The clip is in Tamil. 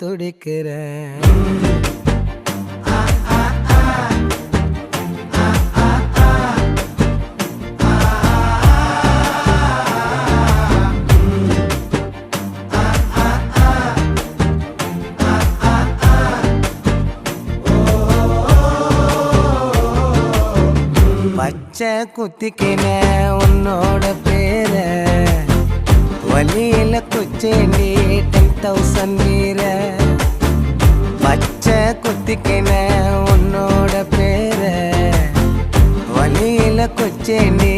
துடிக்கிறேன். பச்சை குத்திக்கின உன்னோட பேர வலியில குச்சேண்டி 10,000 வீர. பச்சை குத்திக்கின உன்னோட பேர வலியில குச்சேண்டி